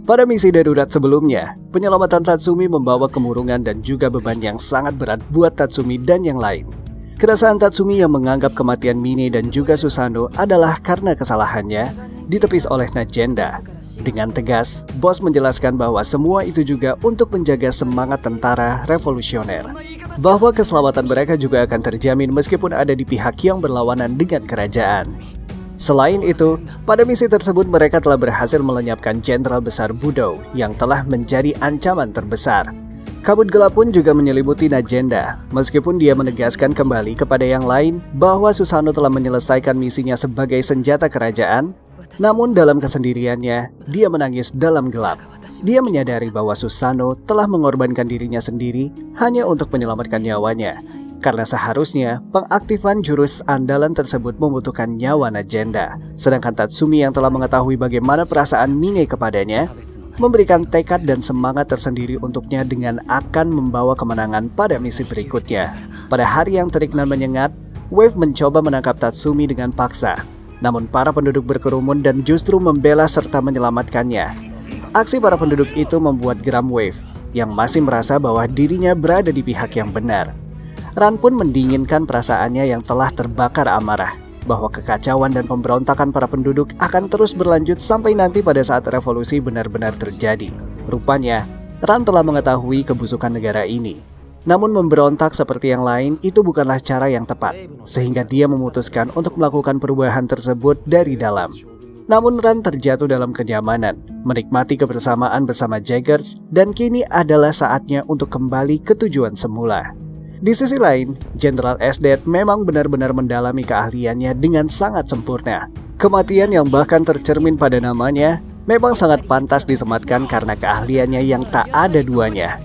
Pada misi darurat sebelumnya, penyelamatan Tatsumi membawa kemurungan dan juga beban yang sangat berat buat Tatsumi dan yang lain. Keresahan Tatsumi yang menganggap kematian Mine dan juga Susanoo adalah karena kesalahannya ditepis oleh Najenda. Dengan tegas, bos menjelaskan bahwa semua itu juga untuk menjaga semangat tentara revolusioner. Bahwa keselamatan mereka juga akan terjamin meskipun ada di pihak yang berlawanan dengan kerajaan. Selain itu, pada misi tersebut mereka telah berhasil melenyapkan Jenderal Besar Budo yang telah menjadi ancaman terbesar. Kabut gelap pun juga menyelimuti Najenda, meskipun dia menegaskan kembali kepada yang lain bahwa Susanoo telah menyelesaikan misinya sebagai senjata kerajaan. Namun dalam kesendiriannya, dia menangis dalam gelap. Dia menyadari bahwa Susanoo telah mengorbankan dirinya sendiri hanya untuk menyelamatkan nyawanya. Karena seharusnya pengaktifan jurus andalan tersebut membutuhkan nyawa Najenda. Sedangkan Tatsumi yang telah mengetahui bagaimana perasaan Mine kepadanya, memberikan tekad dan semangat tersendiri untuknya dengan akan membawa kemenangan pada misi berikutnya. Pada hari yang terik dan menyengat, Wave mencoba menangkap Tatsumi dengan paksa. Namun para penduduk berkerumun dan justru membela serta menyelamatkannya. Aksi para penduduk itu membuat geram Wave, yang masih merasa bahwa dirinya berada di pihak yang benar. Ran pun mendinginkan perasaannya yang telah terbakar amarah, bahwa kekacauan dan pemberontakan para penduduk akan terus berlanjut sampai nanti pada saat revolusi benar-benar terjadi. Rupanya, Ran telah mengetahui kebusukan negara ini. Namun memberontak seperti yang lain itu bukanlah cara yang tepat, sehingga dia memutuskan untuk melakukan perubahan tersebut dari dalam. Namun Ran terjatuh dalam kenyamanan, menikmati kebersamaan bersama Jaggers, dan kini adalah saatnya untuk kembali ke tujuan semula. Di sisi lain, Jenderal Esdet memang benar-benar mendalami keahliannya dengan sangat sempurna. Kematian yang bahkan tercermin pada namanya memang sangat pantas disematkan karena keahliannya yang tak ada duanya.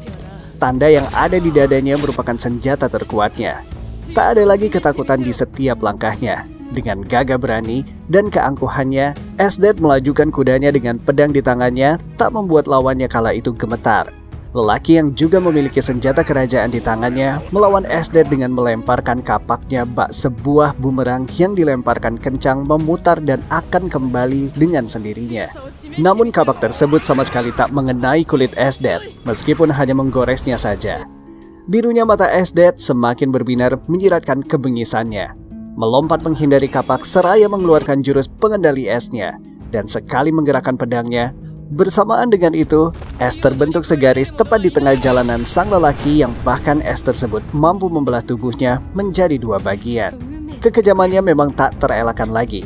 Tanda yang ada di dadanya merupakan senjata terkuatnya. Tak ada lagi ketakutan di setiap langkahnya. Dengan gagah berani dan keangkuhannya, Esdet melajukan kudanya dengan pedang di tangannya, tak membuat lawannya kala itu gemetar. Lelaki yang juga memiliki senjata kerajaan di tangannya melawan Esdet dengan melemparkan kapaknya bak sebuah bumerang yang dilemparkan kencang memutar dan akan kembali dengan sendirinya. Namun kapak tersebut sama sekali tak mengenai kulit Esdet, meskipun hanya menggoresnya saja. Birunya mata Esdet semakin berbinar menyiratkan kebengisannya. Melompat menghindari kapak seraya mengeluarkan jurus pengendali esnya, dan sekali menggerakkan pedangnya. Bersamaan dengan itu, es terbentuk segaris tepat di tengah jalanan sang lelaki yang bahkan es tersebut mampu membelah tubuhnya menjadi dua bagian. Kekejamannya memang tak terelakkan lagi.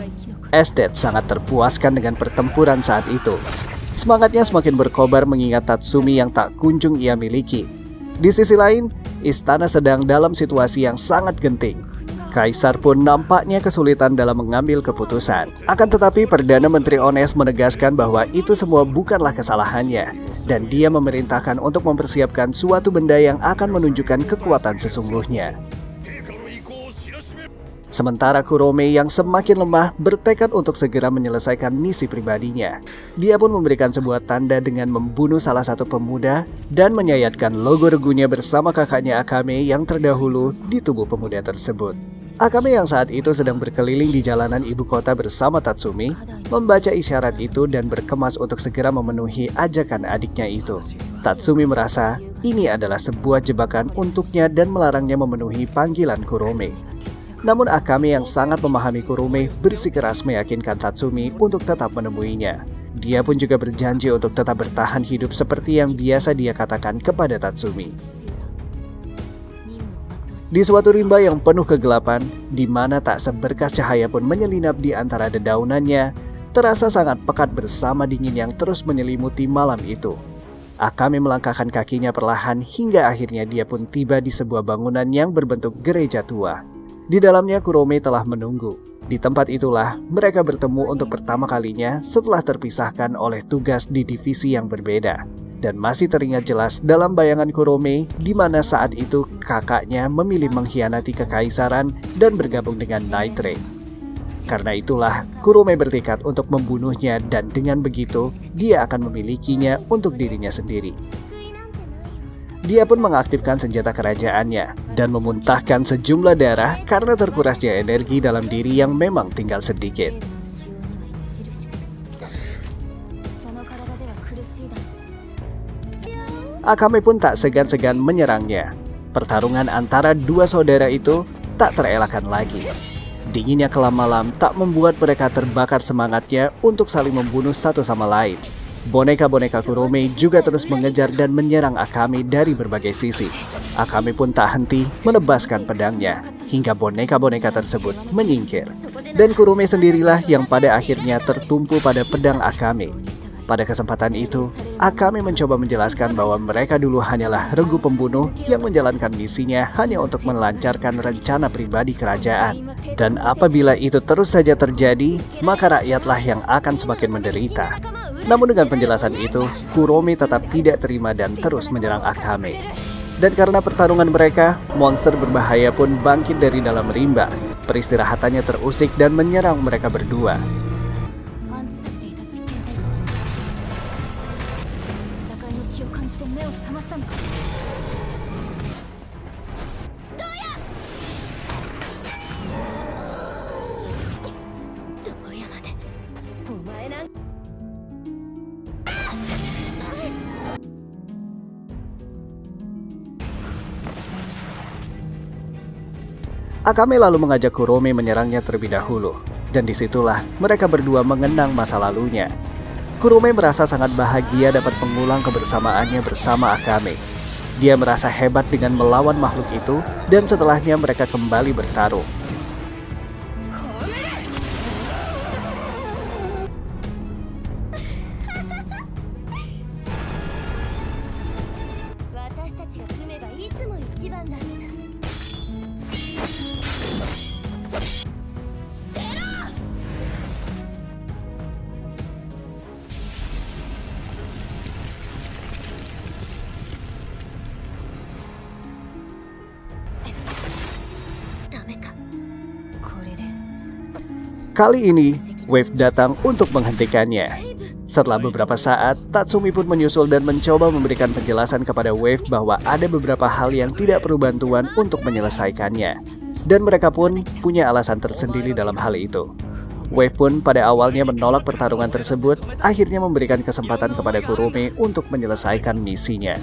Esdet sangat terpuaskan dengan pertempuran saat itu. Semangatnya semakin berkobar mengingat Tatsumi yang tak kunjung ia miliki. Di sisi lain, istana sedang dalam situasi yang sangat genting. Kaisar pun nampaknya kesulitan dalam mengambil keputusan. Akan tetapi Perdana Menteri Ones menegaskan bahwa itu semua bukanlah kesalahannya, dan dia memerintahkan untuk mempersiapkan suatu benda yang akan menunjukkan kekuatan sesungguhnya. Sementara Kurome yang semakin lemah bertekad untuk segera menyelesaikan misi pribadinya. Dia pun memberikan sebuah tanda dengan membunuh salah satu pemuda dan menyayatkan logo regunya bersama kakaknya Akame yang terdahulu di tubuh pemuda tersebut. Akame yang saat itu sedang berkeliling di jalanan ibu kota bersama Tatsumi, membaca isyarat itu dan berkemas untuk segera memenuhi ajakan adiknya itu. Tatsumi merasa ini adalah sebuah jebakan untuknya dan melarangnya memenuhi panggilan Kurome. Namun Akame yang sangat memahami Kurome bersikeras meyakinkan Tatsumi untuk tetap menemuinya. Dia pun juga berjanji untuk tetap bertahan hidup seperti yang biasa dia katakan kepada Tatsumi. Di suatu rimba yang penuh kegelapan, di mana tak seberkas cahaya pun menyelinap di antara dedaunannya, terasa sangat pekat bersama dingin yang terus menyelimuti malam itu. Akame melangkahkan kakinya perlahan hingga akhirnya dia pun tiba di sebuah bangunan yang berbentuk gereja tua. Di dalamnya Kurome telah menunggu. Di tempat itulah mereka bertemu untuk pertama kalinya setelah terpisahkan oleh tugas di divisi yang berbeda. Dan masih teringat jelas dalam bayangan Kurome di mana saat itu kakaknya memilih mengkhianati kekaisaran dan bergabung dengan Night Rain. Karena itulah Kurome bertekad untuk membunuhnya dan dengan begitu dia akan memilikinya untuk dirinya sendiri. Dia pun mengaktifkan senjata kerajaannya dan memuntahkan sejumlah darah karena terkurasnya energi dalam diri yang memang tinggal sedikit. Akame pun tak segan-segan menyerangnya. Pertarungan antara dua saudara itu tak terelakkan lagi. Dinginnya kelam malam tak membuat mereka terbakar semangatnya untuk saling membunuh satu sama lain. Boneka-boneka Kurome juga terus mengejar dan menyerang Akame dari berbagai sisi. Akame pun tak henti menebaskan pedangnya hingga boneka-boneka tersebut menyingkir. Dan Kurome sendirilah yang pada akhirnya tertumpu pada pedang Akame. Pada kesempatan itu, Akame mencoba menjelaskan bahwa mereka dulu hanyalah regu pembunuh yang menjalankan misinya hanya untuk melancarkan rencana pribadi kerajaan. Dan apabila itu terus saja terjadi, maka rakyatlah yang akan semakin menderita. Namun dengan penjelasan itu, Kurome tetap tidak terima dan terus menyerang Akame. Dan karena pertarungan mereka, monster berbahaya pun bangkit dari dalam rimba. Peristirahatannya terusik dan menyerang mereka berdua. Akame lalu mengajak Kurome menyerangnya terlebih dahulu, dan disitulah mereka berdua mengenang masa lalunya. Kurome merasa sangat bahagia dapat mengulang kebersamaannya bersama Akame. Dia merasa hebat dengan melawan makhluk itu, dan setelahnya mereka kembali bertarung. Kali ini, Wave datang untuk menghentikannya. Setelah beberapa saat, Tatsumi pun menyusul dan mencoba memberikan penjelasan kepada Wave bahwa ada beberapa hal yang tidak perlu bantuan untuk menyelesaikannya. Dan mereka pun punya alasan tersendiri dalam hal itu. Wave pun pada awalnya menolak pertarungan tersebut, akhirnya memberikan kesempatan kepada Kurome untuk menyelesaikan misinya.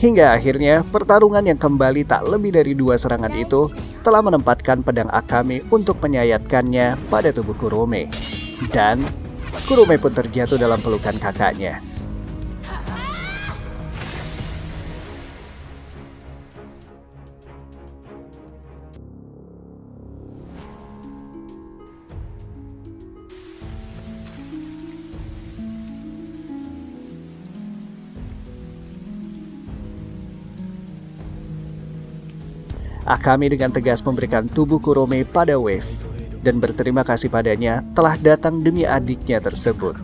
Hingga akhirnya, pertarungan yang kembali tak lebih dari 2 serangan itu telah menempatkan pedang Akame untuk menyayatkannya pada tubuh Kurome. Dan Kurome pun terjatuh dalam pelukan kakaknya. Akame dengan tegas memberikan tubuh Kurome pada Wave dan berterima kasih padanya telah datang demi adiknya tersebut.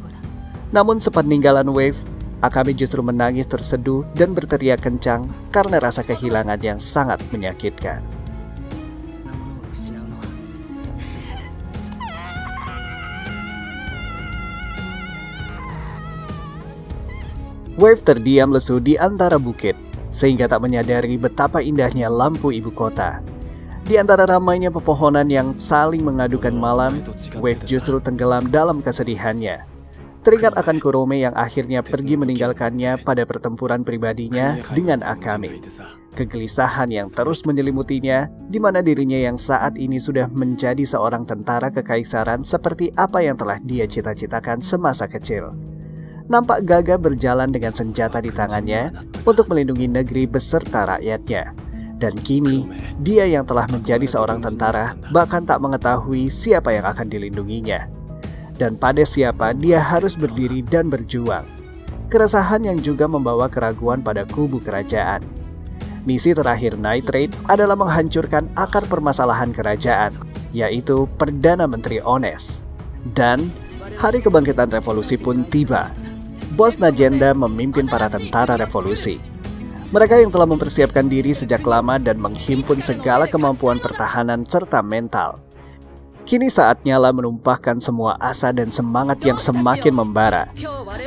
Namun sepeninggalan Wave, Akame justru menangis terseduh dan berteriak kencang karena rasa kehilangan yang sangat menyakitkan. Wave terdiam lesu di antara bukit, sehingga tak menyadari betapa indahnya lampu ibu kota. Di antara ramainya pepohonan yang saling mengadukan malam, Wave justru tenggelam dalam kesedihannya. Teringat akan Kurome yang akhirnya pergi meninggalkannya pada pertempuran pribadinya dengan Akame. Kegelisahan yang terus menyelimutinya, di mana dirinya yang saat ini sudah menjadi seorang tentara kekaisaran seperti apa yang telah dia cita-citakan semasa kecil. Nampak gagah berjalan dengan senjata di tangannya untuk melindungi negeri beserta rakyatnya. Dan kini, dia yang telah menjadi seorang tentara bahkan tak mengetahui siapa yang akan dilindunginya. Dan pada siapa dia harus berdiri dan berjuang. Keresahan yang juga membawa keraguan pada kubu kerajaan. Misi terakhir Nitrate adalah menghancurkan akar permasalahan kerajaan, yaitu Perdana Menteri Ones. Dan hari kebangkitan revolusi pun tiba. Bos Najenda memimpin para tentara revolusi. Mereka yang telah mempersiapkan diri sejak lama dan menghimpun segala kemampuan pertahanan serta mental. Kini saatnya lah menumpahkan semua asa dan semangat yang semakin membara.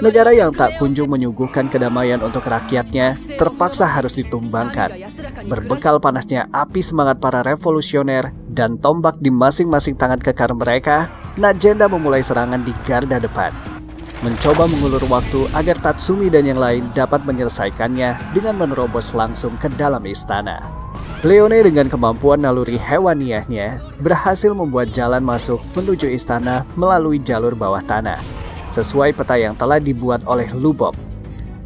Negara yang tak kunjung menyuguhkan kedamaian untuk rakyatnya terpaksa harus ditumbangkan. Berbekal panasnya api semangat para revolusioner dan tombak di masing-masing tangan kekar mereka, Najenda memulai serangan di garda depan. mencoba mengulur waktu agar Tatsumi dan yang lain dapat menyelesaikannya dengan menerobos langsung ke dalam istana. Leone dengan kemampuan naluri hewaniahnya berhasil membuat jalan masuk menuju istana melalui jalur bawah tanah, sesuai peta yang telah dibuat oleh Lubop.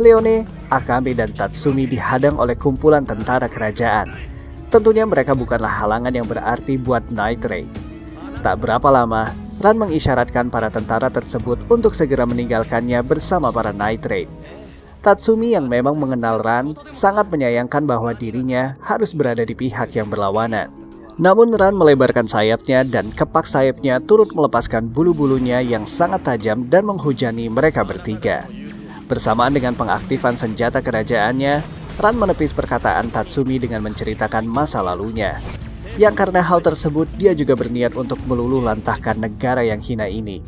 Leone, Akame, dan Tatsumi dihadang oleh kumpulan tentara kerajaan. Tentunya mereka bukanlah halangan yang berarti buat Night Raid. Tak berapa lama, Ran mengisyaratkan para tentara tersebut untuk segera meninggalkannya bersama para Night Raid. Tatsumi yang memang mengenal Ran sangat menyayangkan bahwa dirinya harus berada di pihak yang berlawanan. Namun Ran melebarkan sayapnya dan kepak sayapnya turut melepaskan bulu-bulunya yang sangat tajam dan menghujani mereka bertiga. Bersamaan dengan pengaktifan senjata kerajaannya, Ran menepis perkataan Tatsumi dengan menceritakan masa lalunya. Yang karena hal tersebut dia juga berniat untuk meluluh lantahkan negara yang hina ini.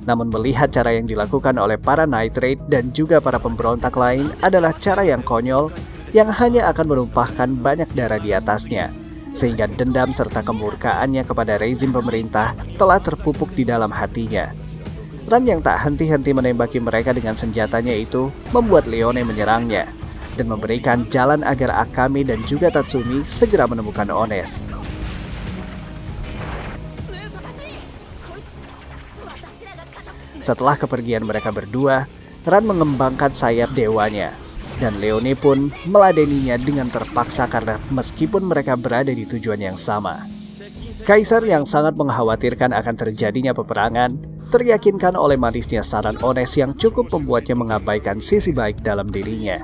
Namun melihat cara yang dilakukan oleh para Night Raid dan juga para pemberontak lain adalah cara yang konyol yang hanya akan menumpahkan banyak darah di atasnya. Sehingga dendam serta kemurkaannya kepada rezim pemerintah telah terpupuk di dalam hatinya. Ran yang tak henti-henti menembaki mereka dengan senjatanya itu membuat Leone menyerangnya dan memberikan jalan agar Akame dan juga Tatsumi segera menemukan Ones. Setelah kepergian mereka berdua, Ran mengembangkan sayap dewanya dan Leone pun meladeninya dengan terpaksa karena meskipun mereka berada di tujuan yang sama. Kaisar yang sangat mengkhawatirkan akan terjadinya peperangan, teryakinkan oleh manisnya saran Ones yang cukup membuatnya mengabaikan sisi baik dalam dirinya.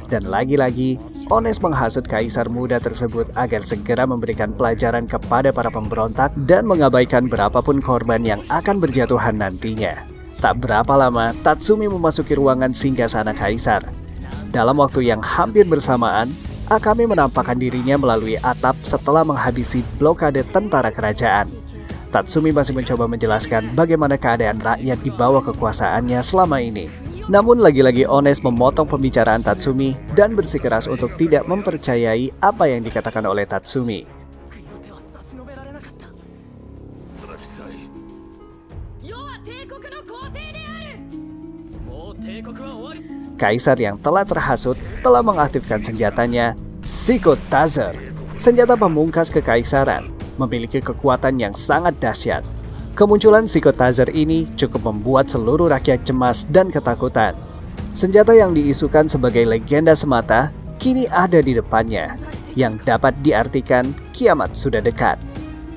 Dan lagi-lagi, Ones menghasut kaisar muda tersebut agar segera memberikan pelajaran kepada para pemberontak dan mengabaikan berapapun korban yang akan berjatuhan nantinya. Tak berapa lama, Tatsumi memasuki ruangan singgasana kaisar. Dalam waktu yang hampir bersamaan, Akame menampakkan dirinya melalui atap setelah menghabisi blokade tentara kerajaan. Tatsumi masih mencoba menjelaskan bagaimana keadaan rakyat di bawah kekuasaannya selama ini. Namun lagi-lagi Ones memotong pembicaraan Tatsumi dan bersikeras untuk tidak mempercayai apa yang dikatakan oleh Tatsumi. Kaisar yang telah terhasut telah mengaktifkan senjatanya, Shiko Tazer. Senjata pamungkas kekaisaran memiliki kekuatan yang sangat dahsyat. Kemunculan Shiko Tazer ini cukup membuat seluruh rakyat cemas dan ketakutan. Senjata yang diisukan sebagai legenda semata kini ada di depannya, yang dapat diartikan kiamat sudah dekat.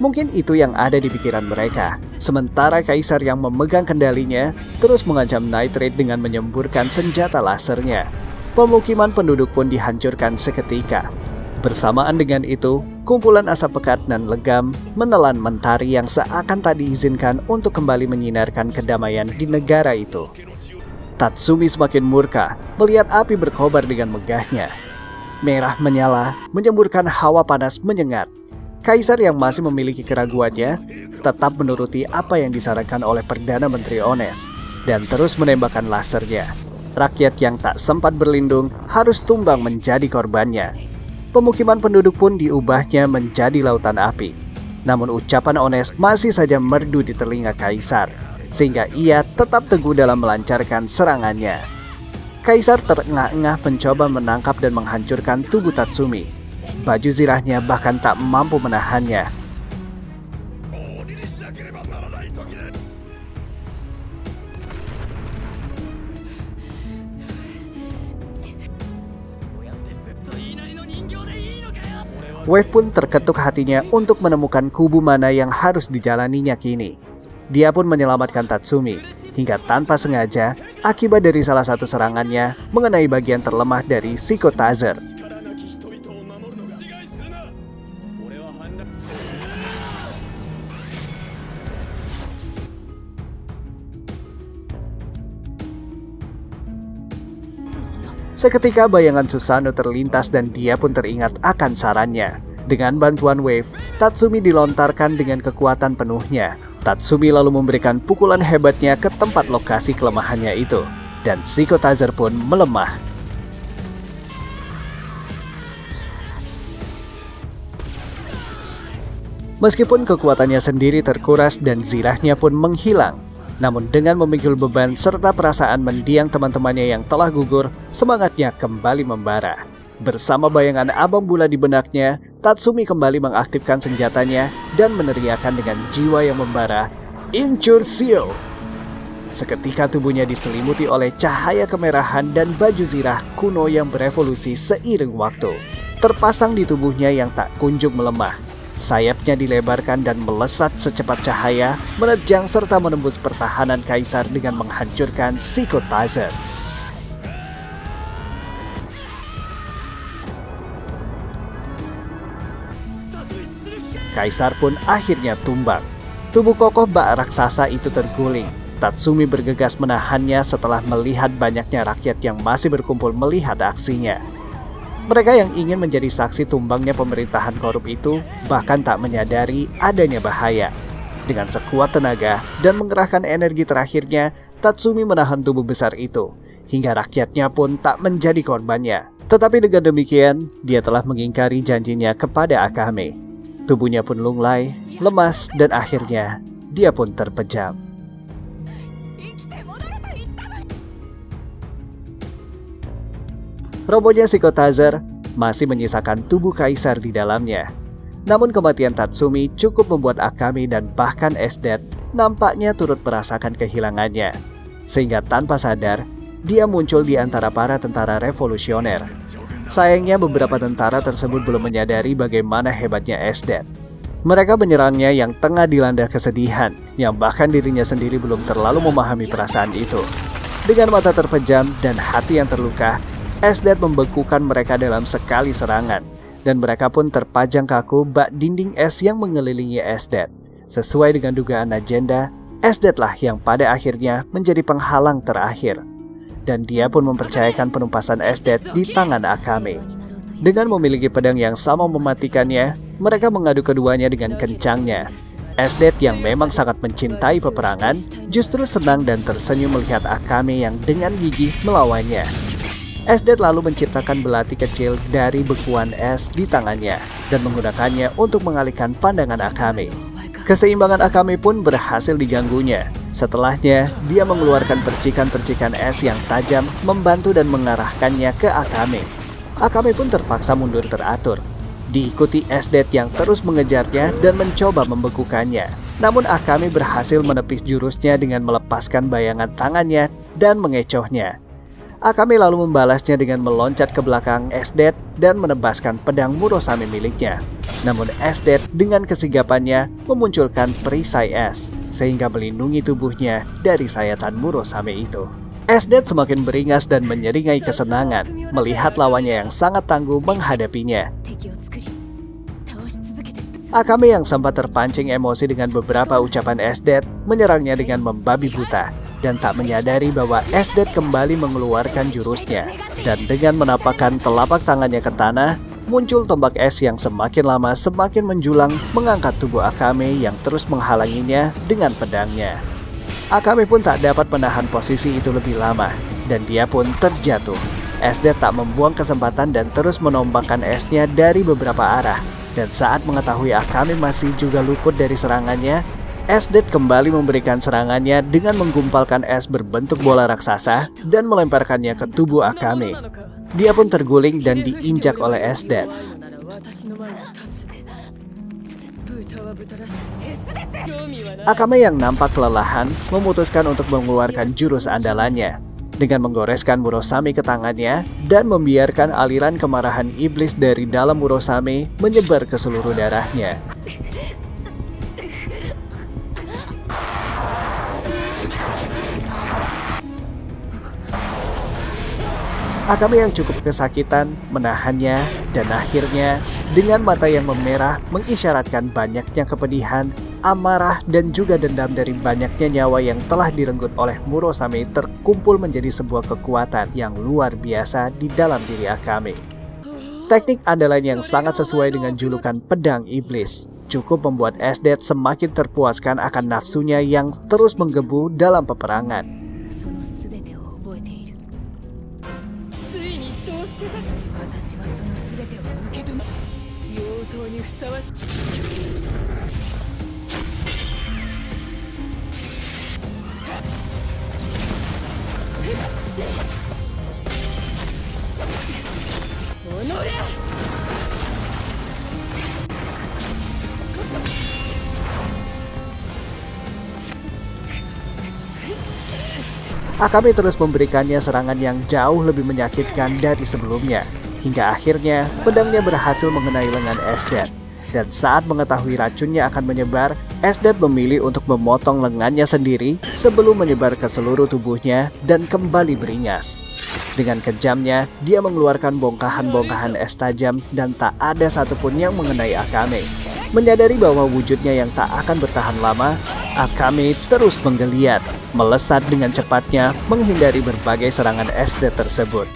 Mungkin itu yang ada di pikiran mereka. Sementara kaisar yang memegang kendalinya terus mengancam Night Raid dengan menyemburkan senjata lasernya. Pemukiman penduduk pun dihancurkan seketika. Bersamaan dengan itu, kumpulan asap pekat dan legam menelan mentari yang seakan tak diizinkan untuk kembali menyinarkan kedamaian di negara itu. Tatsumi semakin murka melihat api berkobar dengan megahnya. Merah menyala, menyemburkan hawa panas menyengat. Kaisar yang masih memiliki keraguannya tetap menuruti apa yang disarankan oleh Perdana Menteri Ones dan terus menembakkan lasernya. Rakyat yang tak sempat berlindung harus tumbang menjadi korbannya. Pemukiman penduduk pun diubahnya menjadi lautan api. Namun ucapan Ones masih saja merdu di telinga Kaisar, sehingga ia tetap teguh dalam melancarkan serangannya. Kaisar terengah-engah mencoba menangkap dan menghancurkan tubuh Tatsumi. Baju zirahnya bahkan tak mampu menahannya. Wave pun terketuk hatinya untuk menemukan kubu mana yang harus dijalaninya kini. Dia pun menyelamatkan Tatsumi, hingga tanpa sengaja, akibat dari salah satu serangannya mengenai bagian terlemah dari Shiko Tazer. Seketika bayangan Susanoo terlintas dan dia pun teringat akan sarannya. Dengan bantuan Wave, Tatsumi dilontarkan dengan kekuatan penuhnya. Tatsumi lalu memberikan pukulan hebatnya ke tempat lokasi kelemahannya itu, dan Shiko Tazer pun melemah. Meskipun kekuatannya sendiri terkuras dan zirahnya pun menghilang, Namun dengan memikul beban serta perasaan mendiang teman-temannya yang telah gugur, semangatnya kembali membara. Bersama bayangan abang bula di benaknya, Tatsumi kembali mengaktifkan senjatanya dan meneriakkan dengan jiwa yang membara, "Incursio!" Seketika tubuhnya diselimuti oleh cahaya kemerahan dan baju zirah kuno yang berevolusi seiring waktu. Terpasang di tubuhnya yang tak kunjung melemah. Sayapnya dilebarkan dan melesat secepat cahaya, menerjang serta menembus pertahanan kaisar dengan menghancurkan Psychotizer. Kaisar pun akhirnya tumbang. Tubuh kokoh bak raksasa itu terguling. Tatsumi bergegas menahannya setelah melihat banyaknya rakyat yang masih berkumpul melihat aksinya. Mereka yang ingin menjadi saksi tumbangnya pemerintahan korup itu bahkan tak menyadari adanya bahaya. Dengan sekuat tenaga dan mengerahkan energi terakhirnya, Tatsumi menahan tubuh besar itu, hingga rakyatnya pun tak menjadi korbannya. Tetapi dengan demikian, dia telah mengingkari janjinya kepada Akame. Tubuhnya pun lunglai, lemas, dan akhirnya dia pun terpejam. Robohnya Psychotizer masih menyisakan tubuh kaisar di dalamnya. Namun kematian Tatsumi cukup membuat Akame dan bahkan Esdet nampaknya turut merasakan kehilangannya. Sehingga tanpa sadar, dia muncul di antara para tentara revolusioner. Sayangnya beberapa tentara tersebut belum menyadari bagaimana hebatnya Esdet. Mereka menyerangnya yang tengah dilanda kesedihan, yang bahkan dirinya sendiri belum terlalu memahami perasaan itu. Dengan mata terpejam dan hati yang terluka, Esdet membekukan mereka dalam sekali serangan, dan mereka pun terpajang kaku bak dinding es yang mengelilingi Esdet. Sesuai dengan dugaan Agenda, Esdet lah yang pada akhirnya menjadi penghalang terakhir. Dan dia pun mempercayakan penumpasan Esdet di tangan Akame. Dengan memiliki pedang yang sama mematikannya, mereka mengadu keduanya dengan kencangnya. Esdet yang memang sangat mencintai peperangan, justru senang dan tersenyum melihat Akame yang dengan gigih melawannya. Esdet lalu menciptakan belati kecil dari bekuan es di tangannya dan menggunakannya untuk mengalihkan pandangan Akame. Keseimbangan Akame pun berhasil diganggunya. Setelahnya, dia mengeluarkan percikan-percikan es yang tajam membantu dan mengarahkannya ke Akame. Akame pun terpaksa mundur teratur. Diikuti Esdet yang terus mengejarnya dan mencoba membekukannya. Namun Akame berhasil menepis jurusnya dengan melepaskan bayangan tangannya dan mengecohnya. Akame lalu membalasnya dengan meloncat ke belakang Esdet dan menebaskan pedang Murosame miliknya. Namun Esdet dengan kesigapannya memunculkan perisai es, sehingga melindungi tubuhnya dari sayatan Murosame itu. Esdet semakin beringas dan menyeringai kesenangan melihat lawannya yang sangat tangguh menghadapinya. Akame yang sempat terpancing emosi dengan beberapa ucapan Esdet menyerangnya dengan membabi buta. Dan tak menyadari bahwa Esdet kembali mengeluarkan jurusnya. Dan dengan menapakkan telapak tangannya ke tanah, muncul tombak es yang semakin lama semakin menjulang mengangkat tubuh Akame yang terus menghalanginya dengan pedangnya. Akame pun tak dapat menahan posisi itu lebih lama, dan dia pun terjatuh. Esdet tak membuang kesempatan dan terus menombakkan esnya dari beberapa arah. Dan saat mengetahui Akame masih juga luput dari serangannya, Esdet kembali memberikan serangannya dengan menggumpalkan es berbentuk bola raksasa dan melemparkannya ke tubuh Akame. Dia pun terguling dan diinjak oleh Esdet. Akame yang nampak kelelahan memutuskan untuk mengeluarkan jurus andalannya dengan menggoreskan Murosame ke tangannya dan membiarkan aliran kemarahan iblis dari dalam Murosame menyebar ke seluruh darahnya. Akame yang cukup kesakitan menahannya dan akhirnya dengan mata yang memerah mengisyaratkan banyaknya kepedihan, amarah dan juga dendam dari banyaknya nyawa yang telah direnggut oleh Murosame terkumpul menjadi sebuah kekuatan yang luar biasa di dalam diri Akame. Teknik andalan yang sangat sesuai dengan julukan pedang iblis cukup membuat Esdet semakin terpuaskan akan nafsunya yang terus menggebu dalam peperangan. Akame terus memberikannya serangan yang jauh lebih menyakitkan dari sebelumnya, hingga akhirnya pedangnya berhasil mengenai lengan Esdet. Dan saat mengetahui racunnya akan menyebar, Esdet memilih untuk memotong lengannya sendiri sebelum menyebar ke seluruh tubuhnya dan kembali beringas. Dengan kejamnya, dia mengeluarkan bongkahan-bongkahan es tajam dan tak ada satupun yang mengenai Akame. Menyadari bahwa wujudnya yang tak akan bertahan lama, Akame terus menggeliat, melesat dengan cepatnya menghindari berbagai serangan Esdet tersebut.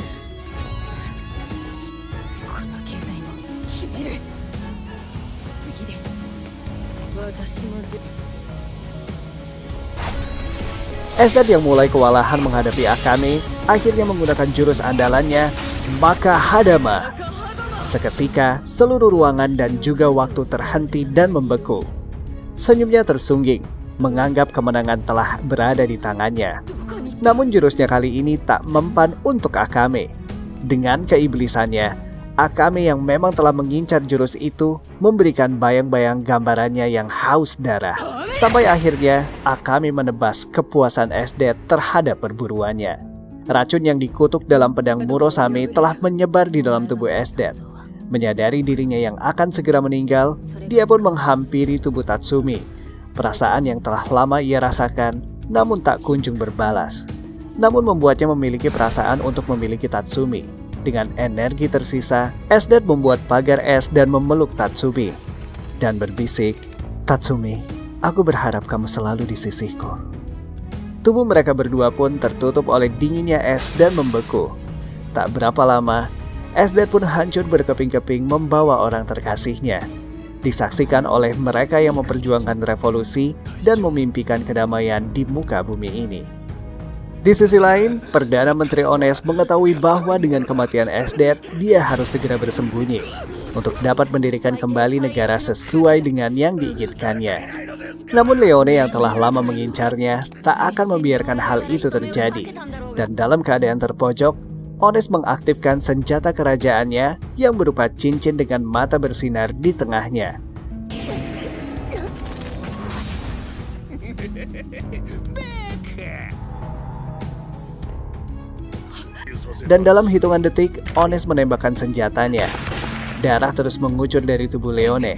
Esdet yang mulai kewalahan menghadapi Akame akhirnya menggunakan jurus andalannya, Maka Hadama. Seketika, seluruh ruangan dan juga waktu terhenti dan membeku. Senyumnya tersungging, menganggap kemenangan telah berada di tangannya. Namun jurusnya kali ini tak mempan untuk Akame. Dengan keiblisannya, Akame yang memang telah mengincar jurus itu memberikan bayang-bayang gambarannya yang haus darah. Sampai akhirnya Akame menebas kepuasan Esdet terhadap perburuannya. Racun yang dikutuk dalam pedang Murosame telah menyebar di dalam tubuh Esdet. Menyadari dirinya yang akan segera meninggal, dia pun menghampiri tubuh Tatsumi. Perasaan yang telah lama ia rasakan, namun tak kunjung berbalas. Namun membuatnya memiliki perasaan untuk memiliki Tatsumi. Dengan energi tersisa, Esdet membuat pagar es dan memeluk Tatsumi. Dan berbisik, "Tatsumi, aku berharap kamu selalu di sisiku." Tubuh mereka berdua pun tertutup oleh dinginnya es dan membeku. Tak berapa lama, Esdet pun hancur berkeping-keping membawa orang terkasihnya. Disaksikan oleh mereka yang memperjuangkan revolusi dan memimpikan kedamaian di muka bumi ini. Di sisi lain, Perdana Menteri Ones mengetahui bahwa dengan kematian Esdet, dia harus segera bersembunyi untuk dapat mendirikan kembali negara sesuai dengan yang diinginkannya. Namun Leone yang telah lama mengincarnya tak akan membiarkan hal itu terjadi. Dan dalam keadaan terpojok, Ones mengaktifkan senjata kerajaannya yang berupa cincin dengan mata bersinar di tengahnya. Dan dalam hitungan detik, Ones menembakkan senjatanya. Darah terus mengucur dari tubuh Leone.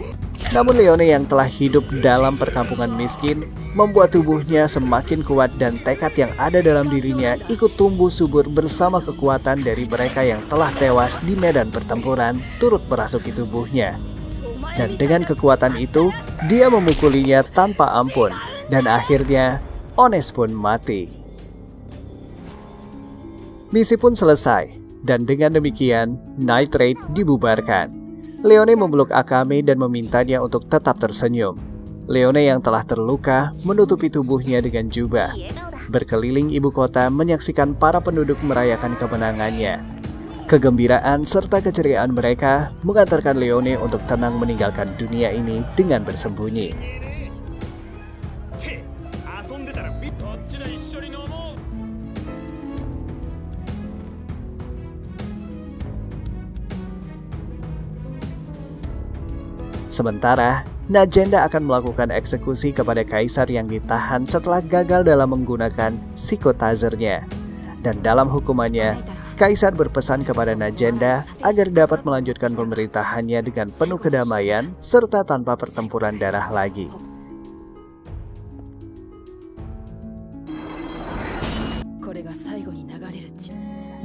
Namun Leone yang telah hidup dalam perkampungan miskin membuat tubuhnya semakin kuat dan tekad yang ada dalam dirinya ikut tumbuh subur bersama kekuatan dari mereka yang telah tewas di medan pertempuran turut merasuki tubuhnya. Dan dengan kekuatan itu, dia memukulinya tanpa ampun dan akhirnya Ones pun mati. Misi pun selesai dan dengan demikian Night Raid dibubarkan. Leone memeluk Akame dan memintanya untuk tetap tersenyum. Leone yang telah terluka menutupi tubuhnya dengan jubah. Berkeliling ibu kota menyaksikan para penduduk merayakan kemenangannya. Kegembiraan serta keceriaan mereka mengantarkan Leone untuk tenang meninggalkan dunia ini dengan bersembunyi. Sementara, Najenda akan melakukan eksekusi kepada kaisar yang ditahan setelah gagal dalam menggunakan psikotazernya. Dan dalam hukumannya, kaisar berpesan kepada Najenda agar dapat melanjutkan pemerintahannya dengan penuh kedamaian serta tanpa pertempuran darah lagi.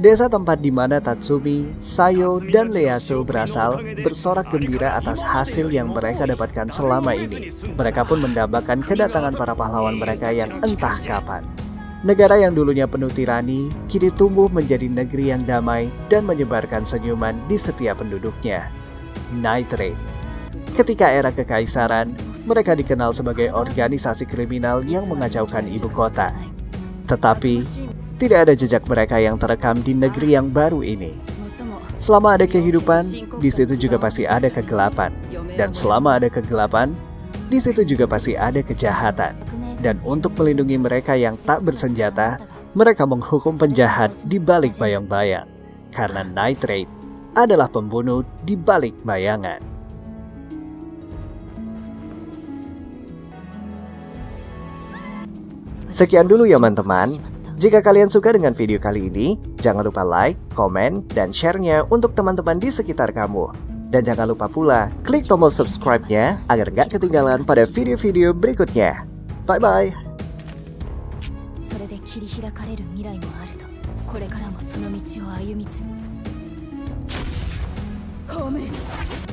Desa tempat di mana Tatsumi, Sayo, dan Ieyasu berasal bersorak gembira atas hasil yang mereka dapatkan selama ini. Mereka pun mendambakan kedatangan para pahlawan mereka yang entah kapan. Negara yang dulunya penuh tirani, kini tumbuh menjadi negeri yang damai dan menyebarkan senyuman di setiap penduduknya. Night Raid. Ketika era kekaisaran, mereka dikenal sebagai organisasi kriminal yang mengacaukan ibu kota. Tetapi tidak ada jejak mereka yang terekam di negeri yang baru ini. Selama ada kehidupan, di situ juga pasti ada kegelapan. Dan selama ada kegelapan, di situ juga pasti ada kejahatan. Dan untuk melindungi mereka yang tak bersenjata, mereka menghukum penjahat di balik bayang-bayang, karena Night Raid adalah pembunuh di balik bayangan. Sekian dulu ya teman-teman. Jika kalian suka dengan video kali ini, jangan lupa like, komen, dan share-nya untuk teman-teman di sekitar kamu. Dan jangan lupa pula klik tombol subscribe-nya agar gak ketinggalan pada video-video berikutnya. Bye-bye. それで切り開かれる未来もあると、これからもその道を歩み続け、葬る。